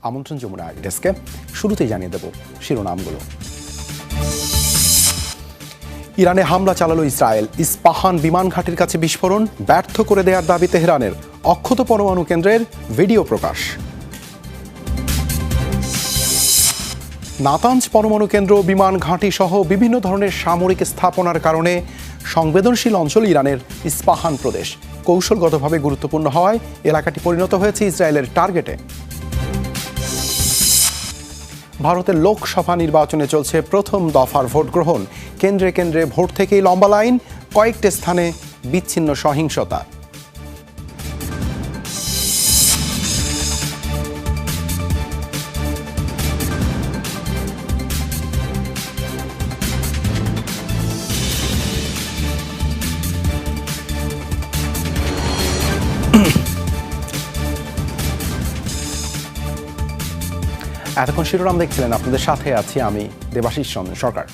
আমন্ত্রণ যমুনা ডেস্কে। শুরুতেই জানিয়ে দেব শিরোনামগুলো। ইরানে হামলা চালালো ইসরায়েল। ইস্পাহান বিমান ঘাঁটির কাছে বিস্ফোরণ, ব্যর্থ করে দেওয়ার দাবি তেহরানের। অক্ষত পরমাণু কেন্দ্রের ভিডিও প্রকাশ। নাতাঞ্জ পরমাণু কেন্দ্র, বিমান ঘাঁটি সহ বিভিন্ন ধরনের সামরিক স্থাপনার কারণে সংবেদনশীল অঞ্চল ইরানের ইস্পাহান প্রদেশ। কৌশলগতভাবে গুরুত্বপূর্ণ হওয়ায় এলাকাটি পরিণত হয়েছে ইসরায়েলের টার্গেটে। ভারতের লোকসভা নির্বাচনে চলছে প্রথম দফার ভোট গ্রহণ। কেন্দ্রে কেন্দ্রে ভোট থেকেই লম্বা লাইন, কয়েকটি স্থানে বিচ্ছিন্ন সহিংসতা। এতক্ষণ শিরোনাম দেখছিলেন, আপনাদের সাথে আছি আমি দেবাশিস চন্দ্র সরকার।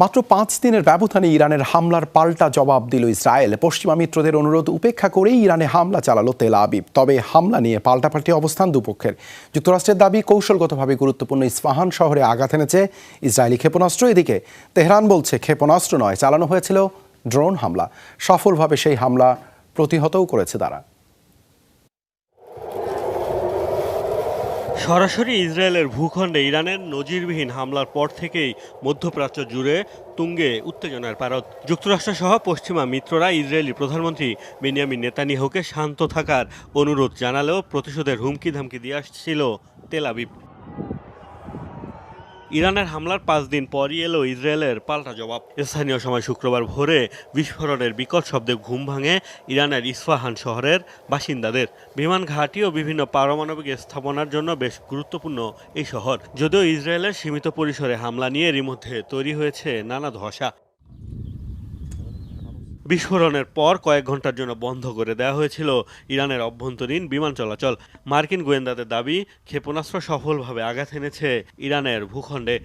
মাত্র 5 দিনের ব্যবধানে ইরানের হামলার পাল্টা জবাব দিল ইসরায়েল। পশ্চিমা মিত্রদের অনুরোধ উপেক্ষা করেই ইরানে হামলা চালালো তেল আবিব। তবে হামলা নিয়ে পাল্টাপাল্টি অবস্থান দুপক্ষের। যুক্তরাষ্ট্রের দাবি, কৌশলগতভাবে গুরুত্বপূর্ণ ইস্পাহান শহরে আঘাত এনেছে ইসরায়েলি ক্ষেপণাস্ত্র। এদিকে তেহরান বলছে ক্ষেপণাস্ত্র নয়, চালানো হয়েছিল ড্রোন হামলা। সফলভাবে সেই হামলা প্রতিহতও করেছে তারা। সরাসরি ইসরায়েলের ভূখণ্ডে ইরানের নজিরবিহীন হামলার পর থেকেই মধ্যপ্রাচ্য জুড়ে তুঙ্গে উত্তেজনার পারদ। যুক্তরাষ্ট্রসহ পশ্চিমা মিত্ররা ইসরায়েলি প্রধানমন্ত্রী বেনিয়ামিন নেতানিয়াহুকে শান্ত থাকার অনুরোধ জানালেও প্রতিশোধের হুমকি ধামকি দিয়ে আসছিল তেল আবিব। ইরানের হামলার 5 দিন পরই এলো ইসরায়েলের পাল্টা জবাব। স্থানীয় সময় শুক্রবার ভোরে বিস্ফোরণের বিকট শব্দে ঘুম ভাঙে ইরানের ইস্পাহান শহরের বাসিন্দাদের। বিমান ঘাঁটি ও বিভিন্ন পারমাণবিক স্থাপনার জন্য বেশ গুরুত্বপূর্ণ এই শহর। যদিও ইসরায়েলের সীমিত পরিসরে হামলা নিয়ে এরই মধ্যে তৈরি হয়েছে নানা ধোঁয়াশা। বিস্ফোরণের পর কয়েক ঘন্টার জন্য বন্ধ করে দেওয়া হয়েছিল ইরানের অভ্যন্তরীণ বিমান চলাচল। মার্কিন গোয়েন্দাদের দাবি, ক্ষেপণাস্ত্র সফলভাবে আঘাত এনেছে ইরানের ভূখণ্ডে।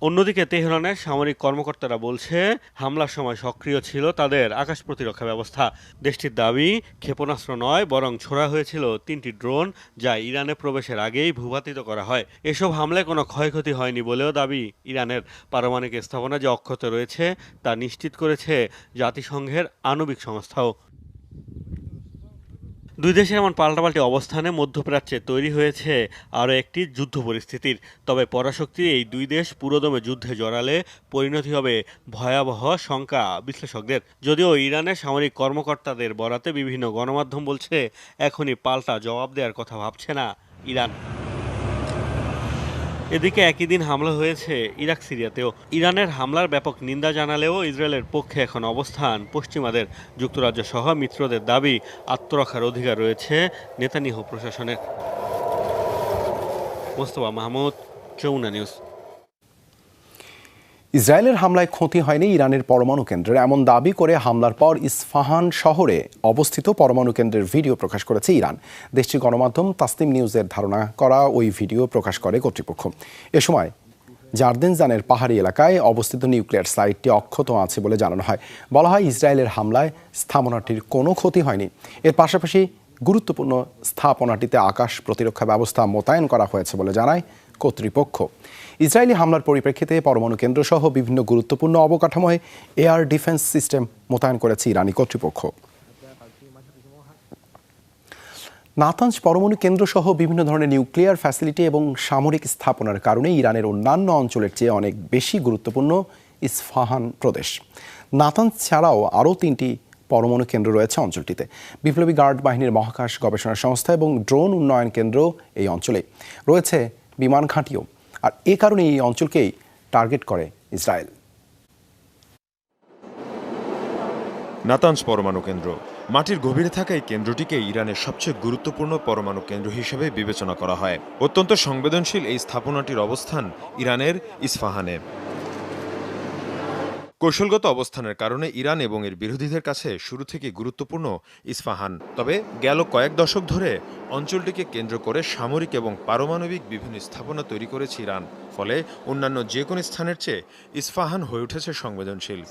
অন্যদিকে তেহরানের সামরিক কর্মকর্তারা বলছে, হামলার সময় সক্রিয় ছিল তাদের আকাশ প্রতিরক্ষা ব্যবস্থা। দেশটির দাবি, ক্ষেপণাস্ত্র নয় বরং ছোড়া হয়েছিল 3টি ড্রোন, যা ইরানে প্রবেশের আগেই ভূপাতিত করা হয়। এসব হামলায় কোনো ক্ষয়ক্ষতি হয়নি বলেও দাবি ইরানের। পারমাণবিক স্থাপনা যে অক্ষত রয়েছে তা নিশ্চিত করেছে জাতিসংঘের আণবিক সংস্থাও। দুই দেশের এমন পাল্টাপাল্টি অবস্থানে মধ্যপ্রাচ্যে তৈরি হয়েছে আরও একটি যুদ্ধ পরিস্থিতির। তবে পরাশক্তির এই দুই দেশ পুরোদমে যুদ্ধে জড়ালে পরিণতি হবে ভয়াবহ, শঙ্কা বিশ্লেষকদের। যদিও ইরানের সামরিক কর্মকর্তাদের বরাতে বিভিন্ন গণমাধ্যম বলছে, এখনই পাল্টা জবাব দেওয়ার কথা ভাবছে না ইরান। এদিকে একই দিন হামলা হয়েছে ইরাক সিরিয়াতেও। ইরানের হামলার ব্যাপক নিন্দা জানালেও ইসরায়েলের পক্ষে এখন অবস্থান পশ্চিমাদের। যুক্তরাজ্য সহ মিত্রদের দাবি, আত্মরক্ষার অধিকার রয়েছে নেতানিয়াহু প্রশাসনের। মোস্তফা মাহমুদ, যমুনা নিউজ। ইসরায়েলের হামলায় ক্ষতি হয়নি ইরানের পরমাণু কেন্দ্রের, এমন দাবি করে হামলার পর ইস্পাহান শহরে অবস্থিত পরমাণু কেন্দ্রের ভিডিও প্রকাশ করেছে ইরান। দেশটির গণমাধ্যম তাসনিম নিউজের ধারণা করা ওই ভিডিও প্রকাশ করে কর্তৃপক্ষ। এ সময় জার্দেনজানের পাহাড়ি এলাকায় অবস্থিত নিউক্লিয়ার সাইটটি অক্ষত আছে বলে জানানো হয়। বলা হয়, ইসরায়েলের হামলায় স্থাপনাটির কোনো ক্ষতি হয়নি। এর পাশাপাশি গুরুত্বপূর্ণ স্থাপনাটিতে আকাশ প্রতিরক্ষা ব্যবস্থা মোতায়েন করা হয়েছে বলে জানায় কর্তৃপক্ষ। ইসরায়েলি হামলার পরিপ্রেক্ষিতে পরমাণু কেন্দ্র সহ বিভিন্ন গুরুত্বপূর্ণ অবকাঠামোয় এয়ার ডিফেন্স সিস্টেম মোতায়েন করেছে ইরানি কর্তৃপক্ষ। নাতাঞ্জ পরমাণু কেন্দ্র সহ বিভিন্ন ধরনের নিউক্লিয়ার ফ্যাসিলিটি এবং সামরিক স্থাপনার কারণে ইরানের অন্যান্য অঞ্চলের চেয়ে অনেক বেশি গুরুত্বপূর্ণ ইস্পাহান প্রদেশ। নাতাঞ্জ ছাড়াও আরও 3টি পরমাণু কেন্দ্র রয়েছে অঞ্চলটিতে। বিপ্লবী গার্ড বাহিনীর মহাকাশ গবেষণা সংস্থা এবং ড্রোন উন্নয়ন কেন্দ্র এই অঞ্চলে রয়েছে, বিমান ঘাঁটিও। আর এ কারণে এই অঞ্চলকেই টার্গেট করে ইসরায়েল। নাতাঞ্জ পরমাণু কেন্দ্র মাটির গভীরে থাকা এই কেন্দ্রটিকে ইরানের সবচেয়ে গুরুত্বপূর্ণ পরমাণু কেন্দ্র হিসেবে বিবেচনা করা হয়। অত্যন্ত সংবেদনশীল এই স্থাপনাটির অবস্থান ইরানের ইস্পাহানে। কৌশলগত অবস্থানের কারণে ইরান এবং এর বিরোধীদের কাছে শুরু থেকে গুরুত্বপূর্ণ ইস্পাহান। তবে গেল কয়েক দশক ধরে অঞ্চলটিকে কেন্দ্র করে সামরিক এবং পারমাণবিক বিভিন্ন স্থাপনা তৈরি করেছে ইরান। ফলে অন্যান্য যে কোনো স্থানের চেয়ে ইস্পাহান হয়ে উঠেছে সংবেদনশীল।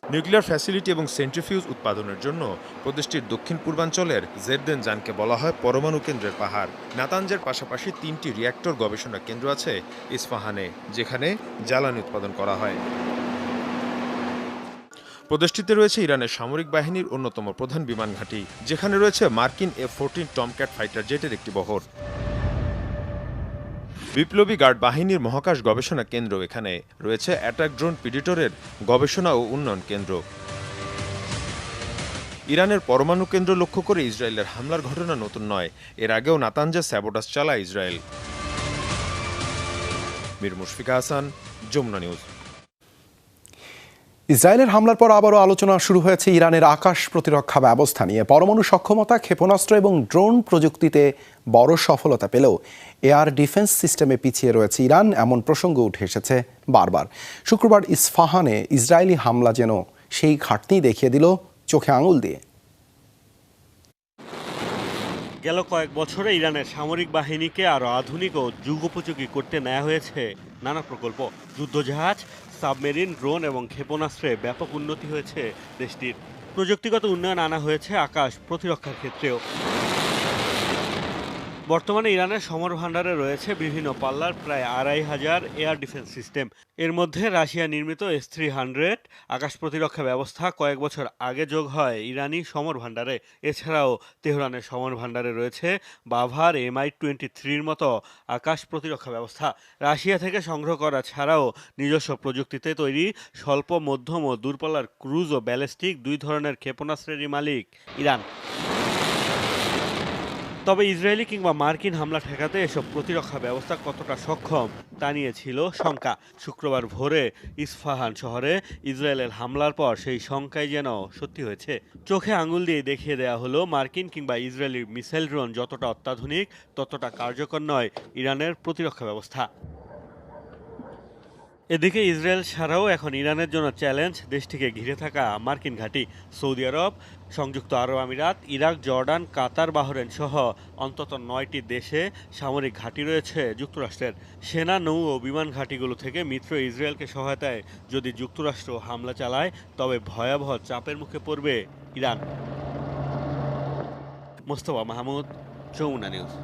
নিউক্লিয়ার ফ্যাসিলিটি এবং সেন্ট্রিফিউজ উৎপাদনের জন্য প্রদেশটির দক্ষিণ পূর্বাঞ্চলের জেরদেনজানকে বলা হয় পরমাণু কেন্দ্রের পাহাড়। নাতানজের পাশাপাশি 3টি রিয়্যাক্টর গবেষণা কেন্দ্র আছে ইস্পাহানে, যেখানে জ্বালানি উৎপাদন করা হয়। প্রদেশটিতে রয়েছে ইরানের সামরিক বাহিনীর অন্যতম প্রধান বিমান ঘাঁটি, যেখানে রয়েছে মার্কিন F-14 টমক্যাট ফাইটার জেটের একটি বহর। বিপ্লবী গার্ড বাহিনীর মহাকাশ গবেষণা কেন্দ্র এখানে রয়েছে অ্যাটাক ড্রোন প্রিডেটরের গবেষণা ও উন্নয়ন কেন্দ্র। ইরানের পরমাণু কেন্দ্র লক্ষ্য করে ইসরায়েলের হামলার ঘটনা নতুন নয়, এর আগেও নাতানজে স্যাবোটাস চালায় ইসরায়েল। মীর মুশফিকা হাসান, যমুনা নিউজ। ইসরায়েলের হামলার পর আবারও আলোচনা শুরু হয়েছে ইরানের আকাশ প্রতিরক্ষা ব্যবস্থা নিয়ে। পরমাণু সক্ষমতা, ক্ষেপণাস্ত্র এবং ড্রোন প্রযুক্তিতে বড় সফলতা পেলেও এয়ার ডিফেন্স সিস্টেমে পিছিয়ে রয়েছে ইরান, এমন প্রসঙ্গ উঠে এসেছে বারবার। শুক্রবার ইস্পাহানে ইসরায়েলি হামলা যেন সেই ঘাটতি দেখিয়ে দিল চোখে আঙুল দিয়ে। গেল কয়েক বছরে ইরানের সামরিক বাহিনীকে আরও আধুনিক ও যুগোপযোগী করতে নেওয়া হয়েছে নানা প্রকল্প। যুদ্ধজাহাজ, সাবমেরিন, ড্রোন এবং ক্ষেপণাস্ত্রে ব্যাপক উন্নতি হয়েছে দেশটির। প্রযুক্তিগত উন্নয়ন আনা হয়েছে আকাশ প্রতিরক্ষার ক্ষেত্রেও। বর্তমানে ইরানের সমর ভাণ্ডারে রয়েছে বিভিন্ন পাল্লার প্রায় 2500 এয়ার ডিফেন্স সিস্টেম। এর মধ্যে রাশিয়া নির্মিত S-300 আকাশ প্রতিরক্ষা ব্যবস্থা কয়েক বছর আগে যোগ হয় ইরানি সমর ভাণ্ডারে। এছাড়াও তেহরানের সমর ভাণ্ডারে রয়েছে বাভার Mi-23-র মতো আকাশ প্রতিরক্ষা ব্যবস্থা। রাশিয়া থেকে সংগ্রহ করা ছাড়াও নিজস্ব প্রযুক্তিতে তৈরি স্বল্প, মধ্যম ও দূরপাল্লার ক্রুজ ও ব্যালিস্টিক 2 ধরনের ক্ষেপণাস্ত্রেরই মালিক ইরান। তবে ইসরায়েলি কিংবা মার্কিন হামলা ঠেকাতে এসব প্রতিরক্ষা ব্যবস্থা কতটা সক্ষম তা নিয়ে ছিল শঙ্কা। শুক্রবার ভোরে ইস্পাহান শহরে ইসরায়েলের হামলার পর সেই শঙ্কাই যেন সত্যি হয়েছে। চোখে আঙুল দিয়ে দেখিয়ে দেয়া হলো মার্কিন কিংবা ইসরায়েলি মিসাইল ড্রোন যতটা অত্যাধুনিক ততটা কার্যকর নয় ইরানের প্রতিরক্ষা ব্যবস্থা। এদিকে ইসরায়েল ছাড়াও এখন ইরানের জন্য চ্যালেঞ্জ দেশটিকে ঘিরে থাকা মার্কিন ঘাঁটি। সৌদি আরব, সংযুক্ত আরব আমিরাত, ইরাক, জর্ডান, কাতার, বাহরেন সহ অন্তত 9টি দেশে সামরিক ঘাঁটি রয়েছে যুক্তরাষ্ট্রের। সেনা, নৌ ও বিমান ঘাঁটিগুলো থেকে মিত্র ইসরায়েলকে সহায়তায় যদি যুক্তরাষ্ট্র হামলা চালায় তবে ভয়াবহ চাপের মুখে পড়বে ইরান। মোস্তফা মাহমুদ, যমুনা নিউজ।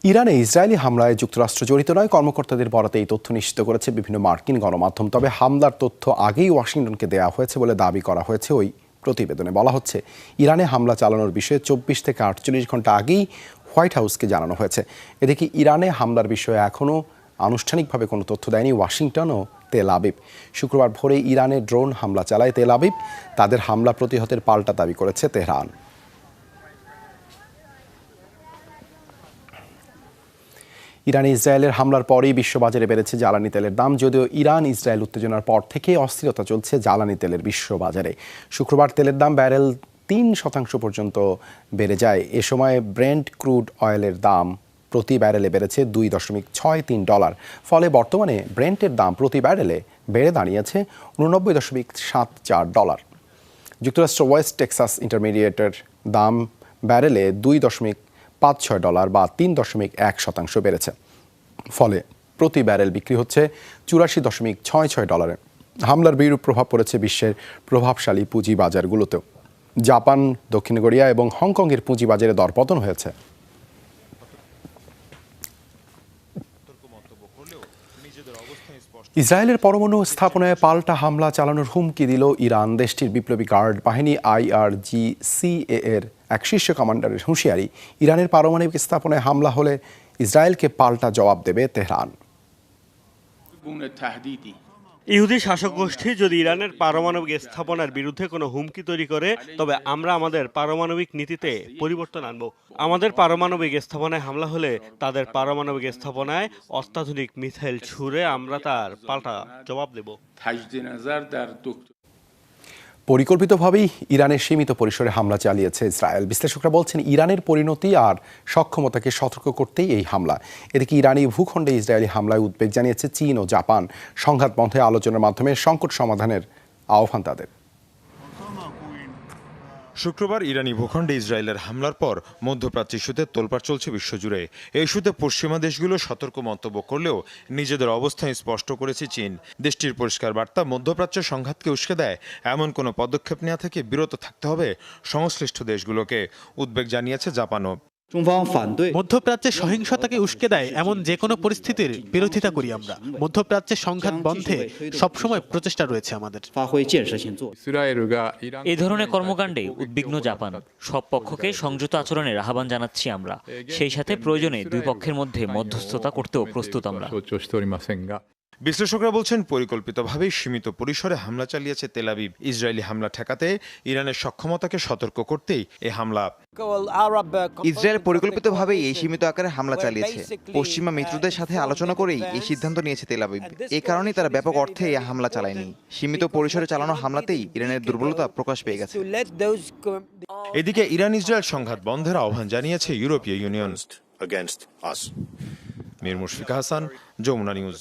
ইরানে ইসরায়েলি হামলায় যুক্তরাষ্ট্র জড়িত নয়, কর্মকর্তাদের বরাতে এই তথ্য নিশ্চিত করেছে বিভিন্ন মার্কিন গণমাধ্যম। তবে হামলার তথ্য আগেই ওয়াশিংটনকে দেওয়া হয়েছে বলে দাবি করা হয়েছে ওই প্রতিবেদনে। বলা হচ্ছে ইরানে হামলা চালানোর বিষয়ে 24 থেকে 48 ঘন্টা আগেই হোয়াইট হাউসকে জানানো হয়েছে। এদিকে ইরানে হামলার বিষয়ে এখনও আনুষ্ঠানিকভাবে কোনো তথ্য দেয়নি ওয়াশিংটন ও তেল আবিব। শুক্রবার ভোরে ইরানে ড্রোন হামলা চালায় তেল আবিব। তাদের হামলা প্রতিহতের পাল্টা দাবি করেছে তেহরান। ইরানে ইসরায়েলের হামলার পরেই বিশ্ববাজারে বেড়েছে জ্বালানি তেলের দাম। যদিও ইরান ইসরায়েল উত্তেজনার পর থেকে অস্থিরতা চলছে জ্বালানি তেলের বিশ্ববাজারে। শুক্রবার তেলের দাম ব্যারেল 3% পর্যন্ত বেড়ে যায়। এ সময় ব্রেন্ট ক্রুড অয়েলের দাম প্রতি ব্যারেলে বেড়েছে $2.63। ফলে বর্তমানে ব্রেন্টের দাম প্রতি ব্যারেলে বেড়ে দাঁড়িয়েছে $89.74। যুক্তরাষ্ট্র ওয়েস্ট টেক্সাস ইন্টারমিডিয়েটের দাম ব্যারেলে $2.56 বা 3.1% বেড়েছে। ফলে প্রতি ব্যারেল বিক্রি হচ্ছে $84.66। হামলার বিরূপ প্রভাব পড়েছে বিশ্বের প্রভাবশালী পুঁজিবাজারগুলোতেও। জাপান, দক্ষিণ কোরিয়া এবং হংকংয়ের পুঁজিবাজারে দরপতন হয়েছে। ইসরায়েলের পরমাণু স্থাপনায় পাল্টা হামলা চালানোর হুমকি দিল ইরান। দেশটির বিপ্লবী গার্ড বাহিনী IRGC-A এর এক শীর্ষ কমান্ডারের হুঁশিয়ারি, ইরানের পারমাণবিক স্থাপনায় হামলা হলে ইসরায়েলকে পাল্টা জবাব দেবে তেহরান। ইহুদি শাসক গোষ্ঠী যদি ইরানের পারমাণবিক স্থাপনার বিরুদ্ধে কোনো হুমকি তৈরি করে তবে আমরা আমাদের পারমাণবিক নীতিতে পরিবর্তন আনব। আমাদের পারমাণবিক স্থাপনায় হামলা হলে তাদের পারমাণবিক স্থাপনায় অত্যাধুনিক মিসাইল ছুড়ে আমরা তার পাল্টা জবাব দেব। পরিকল্পিতভাবেই ইরানের সীমিত পরিসরে হামলা চালিয়েছে ইসরায়েল। বিশ্লেষকরা বলছেন ইরানের পরিণতি আর সক্ষমতাকে সতর্ক করতেই এই হামলা। এদিকে ইরানি ভূখণ্ডে ইসরায়েলি হামলায় উদ্বেগ জানিয়েছে চীন ও জাপান। সংঘাত বন্ধে আলোচনার মাধ্যমে সংকট সমাধানের আহ্বান তাদের। শুক্রবার ইরানি ভূখণ্ডে ইসরায়েলের হামলার পর মধ্যপ্রাচ্য ইস্যুতে তোলপাড় চলছে বিশ্বজুড়ে। এই ইস্যুতে পশ্চিমা দেশগুলো সতর্ক মন্তব্য করলেও নিজেদের অবস্থান স্পষ্ট করেছে চীন। দেশটির পরিষ্কার বার্তা, মধ্যপ্রাচ্যের সংঘাতকে উস্কে দেয় এমন কোনো পদক্ষেপ নেওয়া থেকে বিরত থাকতে হবে সংশ্লিষ্ট দেশগুলোকে। উদ্বেগ জানিয়েছে জাপানও। মধ্যপ্রাচ্যে সহিংসতাকে উস্কে দেয় এমন যে কোনো পরিস্থিতির বিরোধিতা করি আমরা। মধ্যপ্রাচ্যের সংঘাত বন্ধে সবসময় প্রচেষ্টা রয়েছে আমাদের। এই ধরনের কর্মকাণ্ডে উদ্বিগ্ন জাপান। সব পক্ষকে সংযত আচরণের আহ্বান জানাচ্ছি আমরা। সেই সাথে প্রয়োজনে দুই পক্ষের মধ্যে মধ্যস্থতা করতেও প্রস্তুত আমরা। বিশ্লেষকরা বলছেন, পরিকল্পিতভাবেই সীমিত পরিসরে হামলা চালিয়েছে তেল আবিব। ইসরায়েলি হামলা ঠেকাতে ইরানের সক্ষমতাকে সতর্ক করতেই এই হামলা। ইসরায়েল পরিকল্পিতভাবে এই সীমিত আকারে হামলা চালিয়েছে। পশ্চিমা মিত্রদের সাথে আলোচনা করেই এই সিদ্ধান্ত নিয়েছে তেল আবিব। এই কারণেই তারা ব্যাপক অর্থে এই হামলা চালায়নি। সীমিত পরিসরে চালানো হামলাতেই ইরানের দুর্বলতা প্রকাশ পেয়ে গেছে। এদিকে ইরান ইসরায়েল সংঘাত বন্ধের আহ্বান জানিয়েছে ইউরোপীয় ইউনিয়ন। মীর মুশফিক হাসান, যমুনা নিউজ।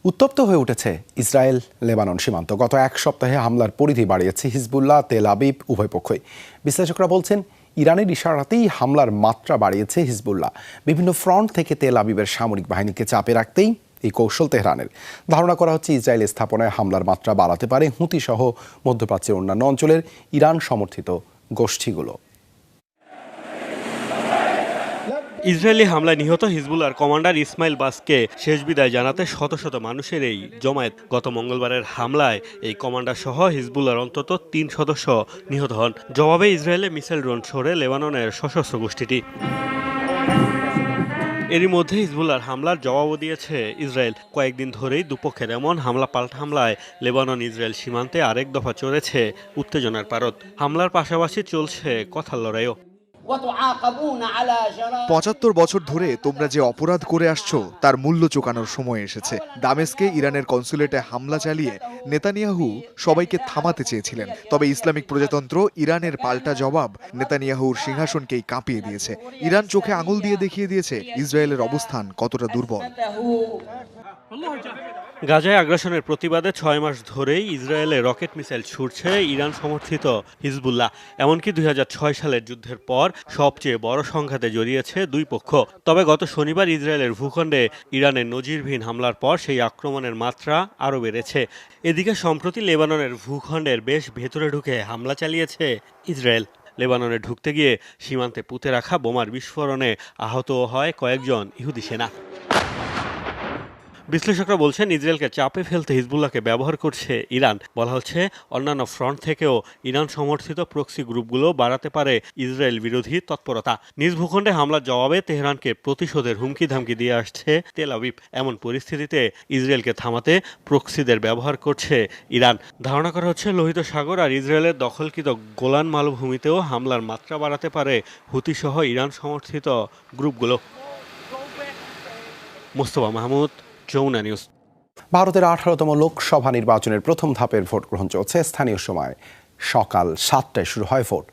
উত্তপ্ত হয়ে উঠেছে ইসরায়েল লেবানন সীমান্ত। গত এক সপ্তাহে হামলার পরিধি বাড়িয়েছে হিজবুল্লাহ, তেল আবিব উভয় পক্ষই। বিশ্লেষকরা বলছেন, ইরানের ইশারাতেই হামলার মাত্রা বাড়িয়েছে হিজবুল্লাহ। বিভিন্ন ফ্রন্ট থেকে তেল আবিবের সামরিক বাহিনীকে চাপে রাখতেই এই কৌশল তেহরানের। ধারণা করা হচ্ছে, ইসরায়েল স্থাপনায় হামলার মাত্রা বাড়াতে পারে হুতি সহ মধ্যপ্রাচ্যের অন্যান্য অঞ্চলের ইরান সমর্থিত গোষ্ঠীগুলো। ইসরায়েলি হামলায় নিহত হিজবুল্লাহর কমান্ডার ইসমাইল বাসকে শেষ বিদায় জানাতে শত শত মানুষের এই জমায়েত। গত মঙ্গলবারের হামলায় এই কমান্ডার সহ হিজবুল্লাহর অন্তত 3 সদস্য নিহত হন। জবাবে ইসরায়েলে মিসাইল ড্রোন ছোড়ে লেবাননের সশস্ত্র গোষ্ঠীটি। এরই মধ্যে হিজবুল্লাহর হামলার জবাবও দিয়েছে ইসরায়েল। কয়েকদিন ধরেই দুপক্ষের এমন হামলা পাল্টা হামলায় লেবানন ইসরায়েল সীমান্তে আরেক দফা চড়েছে উত্তেজনার পারদ। হামলার পাশাপাশি চলছে কথার লড়াইও। ৭৫ বছর ধরে তোমরা যে অপরাধ করে আসছো তার মূল্য চোকানোর সময় এসেছে। দামেস্কে ইরানের কনসুলেটে হামলা চালিয়ে নেতানিয়াহু সবাইকে থামাতে চেয়েছিলেন, তবে ইসলামিক প্রজাতন্ত্র ইরানের পাল্টা জবাব নেতানিয়াহুর সিংহাসনকেই কাঁপিয়ে দিয়েছে। ইরান চোখে আঙুল দিয়ে দেখিয়ে দিয়েছে ইসরায়েলের অবস্থান কতটা দুর্বল। গাজায় আগ্রাসনের প্রতিবাদে 6 মাস ধরেই ইসরায়েলে রকেট মিসাইল ছুড়ছে ইরান সমর্থিত হিজবুল্লাহ। এমনকি 2006 সালের যুদ্ধের পর সবচেয়ে বড় সংঘাতে জড়িয়েছে দুই পক্ষ। তবে গত শনিবার ইসরায়েলের ভূখণ্ডে ইরানের নজিরবিহীন হামলার পর সেই আক্রমণের মাত্রা আরও বেড়েছে। এদিকে সম্প্রতি লেবাননের ভূখণ্ডের বেশ ভেতরে ঢুকে হামলা চালিয়েছে ইসরায়েল। লেবাননে ঢুকতে গিয়ে সীমান্তে পুঁতে রাখা বোমার বিস্ফোরণে আহত হয় কয়েকজন ইহুদি সেনা। বিশ্লেষকরা বলছেন, ইসরায়েলকে চাপে ফেলতে হিজবুল্লাহকে ব্যবহার করছে ইরান। বলা হচ্ছে, অন্যান্য ফ্রন্ট থেকেও ইরান সমর্থিত প্রক্সি গ্রুপগুলো বাড়াতে পারে ইসরায়েল বিরোধী তৎপরতা। নিজ ভূখণ্ডে হামলার জবাবে তেহরানকে প্রতিশোধের হুমকি ধামকি দিয়ে আসছে তেল আবিব। এমন পরিস্থিতিতে ইসরায়েলকে থামাতে প্রক্সিদের ব্যবহার করছে ইরান। ধারণা করা হচ্ছে, লোহিত সাগর আর ইসরায়েলের দখলকৃত গোলান মালভূমিতেও হামলার মাত্রা বাড়াতে পারে হুতি সহ ইরান সমর্থিত গ্রুপগুলো। মোস্তফা মাহমুদ, যমুনা নিউজ। ভারতের 18তম লোকসভা নির্বাচনের প্রথম ধাপের ভোট গ্রহণ চলছে। স্থানীয় সময় সকাল 7টায় শুরু হয় ভোট,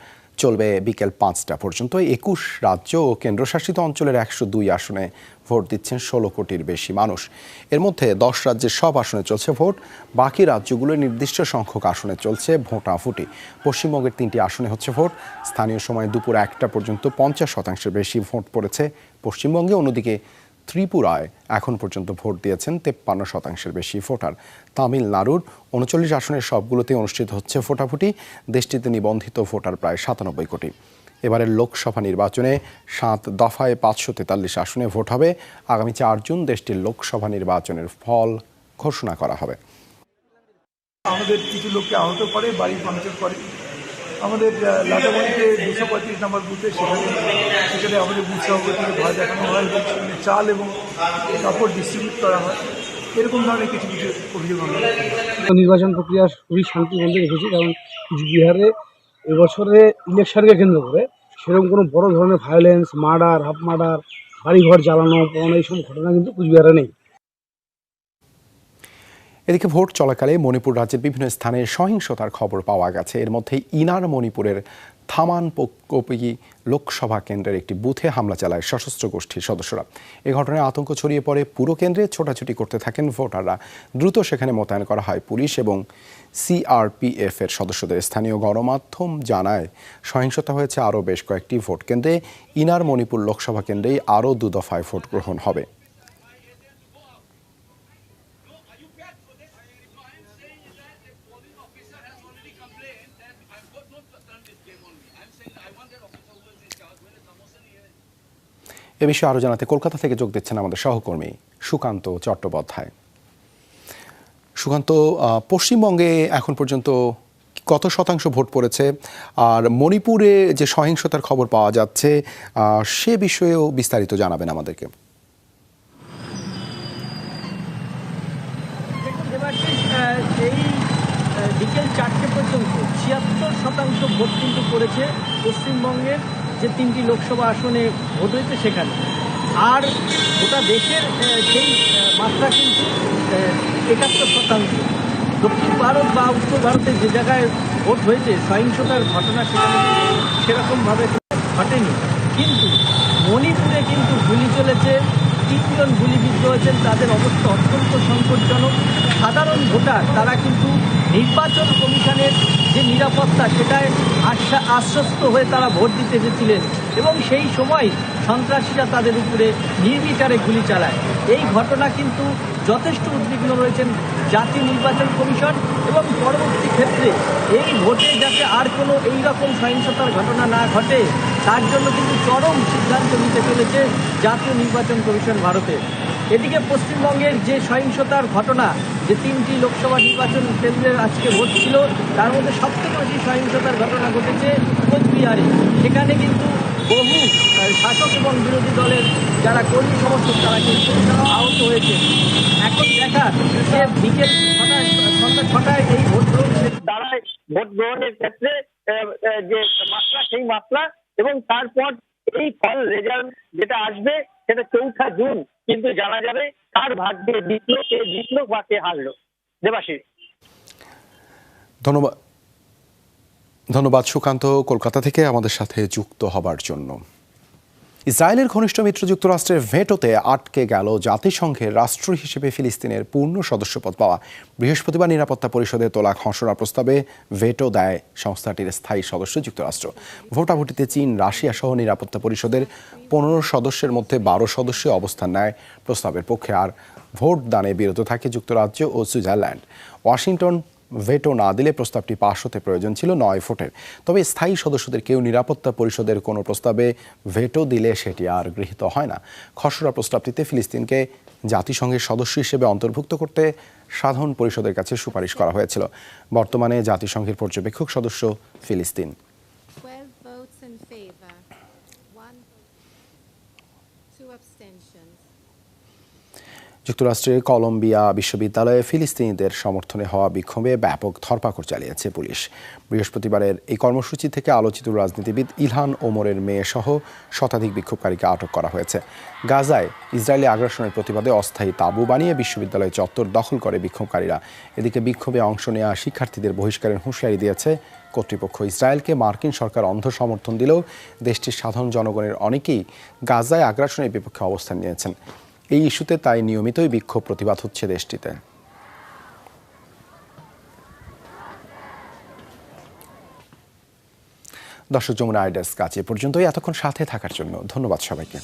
চলবে বিকেল 5টা পর্যন্ত। 21 রাজ্য ও কেন্দ্রশাসিত অঞ্চলের 102 আসনে ভোট দিচ্ছেন 16 কোটির বেশি মানুষ। এর মধ্যে 10 রাজ্যের সব আসনে চলছে ভোট। বাকি রাজ্যগুলোর নির্দিষ্ট সংখ্যক আসনে চলছে ভোটাভুটি। পশ্চিমবঙ্গের 3টি আসনে হচ্ছে ভোট। স্থানীয় সময় দুপুর 1টা পর্যন্ত 50% বেশি ভোট পড়েছে পশ্চিমবঙ্গে। অন্যদিকে ত্রিপুরায় এখন পর্যন্ত ভোট দিয়েছেন 53% বেশি ভোটার। তামিলনাড়ুর 39 আসনের সবগুলোতে অনুষ্ঠিত হচ্ছে ভোটাভুটি। দেশটিতে নিবন্ধিত ভোটার প্রায় 97 কোটি। এবারের লোকসভা নির্বাচনে 7 দফায় 543 আসনে ভোট হবে। আগামী 4 জুন দেশটির লোকসভা নির্বাচনের ফল ঘোষণা করা হবে। আমাদের কিছু লোককে আহত করে, বাড়ি ভাঙচুর করে। আমাদের লাটাবনিতে 235 নম্বর বুথে সেখানে আমাদের বুথ সভাপতিকে ভয় দেখানো হয়, সেখানে চাল এবং কাপড় ডিস্ট্রিবিউট করা হয়। এরকম ধরনের কিছু কিছু অভিযোগ আমরা নির্বাচন প্রক্রিয়া খুবই শান্তিপূর্ণ রেখেছি, কারণ কুচবিহারে এবছরে ইলেকশনকে কেন্দ্র করে সেরকম কোনো বড় ধরনের ভায়োলেন্স, মার্ডার, হাফ মার্ডার, বাড়িঘর জ্বালানো, এইসব ঘটনা কিন্তু কুচবিহারে নেই। এদিকে ভোট চলাকালে মণিপুর রাজ্যের বিভিন্ন স্থানে সহিংসতার খবর পাওয়া গেছে। এর মধ্যে ইনার মণিপুরের থামানপোকপি লোকসভা কেন্দ্রের একটি বুথে হামলা চালায় সশস্ত্র গোষ্ঠীর সদস্যরা। এ ঘটনায় আতঙ্ক ছড়িয়ে পড়ে পুরো কেন্দ্রে। ছোটাছুটি করতে থাকেন ভোটাররা। দ্রুত সেখানে মোতায়েন করা হয় পুলিশ এবং সিআরপিএফ এর সদস্যদের। স্থানীয় গণমাধ্যম জানায় সহিংসতা হয়েছে আরও বেশ কয়েকটি ভোট কেন্দ্রে। ইনার মণিপুর লোকসভা কেন্দ্রেই আরও 2 দফায় ভোট গ্রহণ হবে। এ বিষয়ে আরও জানাতে কলকাতা থেকে যোগ দিচ্ছেন আমাদের সহকর্মী সুকান্ত চট্টোপাধ্যায়। সুকান্ত, পশ্চিমবঙ্গে এখন পর্যন্ত কত শতাংশ ভোট পড়েছে, আর মণিপুরে যে সহিংসতার খবর পাওয়া যাচ্ছে সে বিষয়েও বিস্তারিত জানাবেন আমাদেরকে। এই বিকেল 4টে পর্যন্ত 76% ভোট কিন্তু পড়েছে পশ্চিমবঙ্গের যে 3টি লোকসভা আসনে ভোট হয়েছে সেখানে। আর গোটা দেশের সেই মাত্রা কিন্তু 71%। দক্ষিণ ভারত বা উত্তর ভারতে যে জায়গায় ভোট হয়েছে সহিংসতার ঘটনা সেখানে সেরকমভাবে ঘটেনি, কিন্তু মণিপুরে কিন্তু গুলি চলেছে। 3 জন গুলিবিদ্ধ হয়েছেন, তাদের অবস্থা অত্যন্ত সংকটজনক। সাধারণ ভোটার তারা কিন্তু নির্বাচন কমিশনের যে নিরাপত্তা সেটায় আশ্বস্ত হয়ে তারা ভোট দিতে এসেছিলেন এবং সেই সময় সন্ত্রাসীরা তাদের উপরে নির্বিচারে গুলি চালায়। এই ঘটনা কিন্তু যথেষ্ট উদ্বিগ্ন রয়েছেন জাতীয় নির্বাচন কমিশন এবং পরবর্তী ক্ষেত্রে এই ভোটে যাতে আর কোনো এইরকম সহিংসতার ঘটনা না ঘটে তার জন্য কিন্তু চরম সিদ্ধান্ত নিতে চলেছে জাতীয় নির্বাচন কমিশন ভারতের। এদিকে পশ্চিমবঙ্গের যে সহিংসতার ঘটনা, যে 3টি লোকসভা নির্বাচন কেন্দ্রের আজকে ভোট ছিল, তার মধ্যে সবথেকে বেশি সহিংসতার ঘটনা ঘটেছে কোচবিহারে। সেখানে কিন্তু বহু শাসক এবং বিরোধী দলের যারা কর্মী সমর্থক তারা কিন্তু আহত হয়েছে। এখন দেখার যে বিকেল সন্ধ্যা 6টায় এই ভোট গ্রহণ দাঁড়ায়, ভোট গ্রহণের ক্ষেত্রে যে মাত্রা সেই মাত্রা, এবং তারপর এই ফল রেজাল্ট যেটা আসবে সেটা 4 জুন কিন্তু জানা যাবে কার ভাগ্যে জিতলো, কে জিতলো বা কে হারলো। দেবাশিস। ধন্যবাদ সুকান্ত, কলকাতা থেকে আমাদের সাথে যুক্ত হবার জন্য। ইসরায়েলের ঘনিষ্ঠ মিত্র যুক্তরাষ্ট্রের ভেটোতে আটকে গেল জাতিসংঘের রাষ্ট্র হিসেবে ফিলিস্তিনের পূর্ণ সদস্যপদ পাওয়া। বৃহস্পতিবার নিরাপত্তা পরিষদে তোলা খসড়া প্রস্তাবে ভেটো দেয় সংস্থাটির স্থায়ী সদস্য যুক্তরাষ্ট্র। ভোটাভুটিতে চীন, রাশিয়া সহ নিরাপত্তা পরিষদের 15 সদস্যের মধ্যে 12 সদস্য অবস্থান নেয় প্রস্তাবের পক্ষে, আর ভোট দানে বিরত থাকে যুক্তরাজ্য ও সুইজারল্যান্ড। ওয়াশিংটন ভেটো না দিলে প্রস্তাবটি পাশ হতে প্রয়োজন ছিল 9 ভোটের। তবে স্থায়ী সদস্যদের কেউ নিরাপত্তা পরিষদের কোনো প্রস্তাবে ভেটো দিলে সেটি আর গৃহীত হয় না। খসড়া প্রস্তাবটিতে ফিলিস্তিনকে জাতিসংঘের সদস্য হিসেবে অন্তর্ভুক্ত করতে সাধারণ পরিষদের কাছে সুপারিশ করা হয়েছিল। বর্তমানে জাতিসংঘের পর্যবেক্ষক সদস্য ফিলিস্তিন। যুক্তরাষ্ট্রের কলম্বিয়া বিশ্ববিদ্যালয়ে ফিলিস্তিনিদের সমর্থনে হওয়া বিক্ষোভে ব্যাপক ধরপাকড় চালিয়েছে পুলিশ। বৃহস্পতিবারের এই কর্মসূচি থেকে আলোচিত রাজনীতিবিদ ইলহান ওমরের মেয়ে সহ শতাধিক বিক্ষোভকারীকে আটক করা হয়েছে। গাজায় ইসরায়েলি আগ্রাসনের প্রতিবাদে অস্থায়ী তাঁবু বানিয়ে বিশ্ববিদ্যালয় চত্বর দখল করে বিক্ষোভকারীরা। এদিকে বিক্ষোভে অংশ নেওয়া শিক্ষার্থীদের বহিষ্কারের হুঁশিয়ারি দিয়েছে কর্তৃপক্ষ। ইসরায়েলকে মার্কিন সরকার অন্ধ সমর্থন দিলেও দেশটির সাধারণ জনগণের অনেকেই গাজায় আগ্রাসনের বিপক্ষে অবস্থান নিয়েছেন। এই ইস্যুতে তাই নিয়মিতই বিক্ষোভ প্রতিবাদ হচ্ছে দেশটিতে। দর্শক, যমুনা আই ডেস্ক আজ এ পর্যন্তই। এতক্ষণ সাথে থাকার জন্য ধন্যবাদ সবাইকে।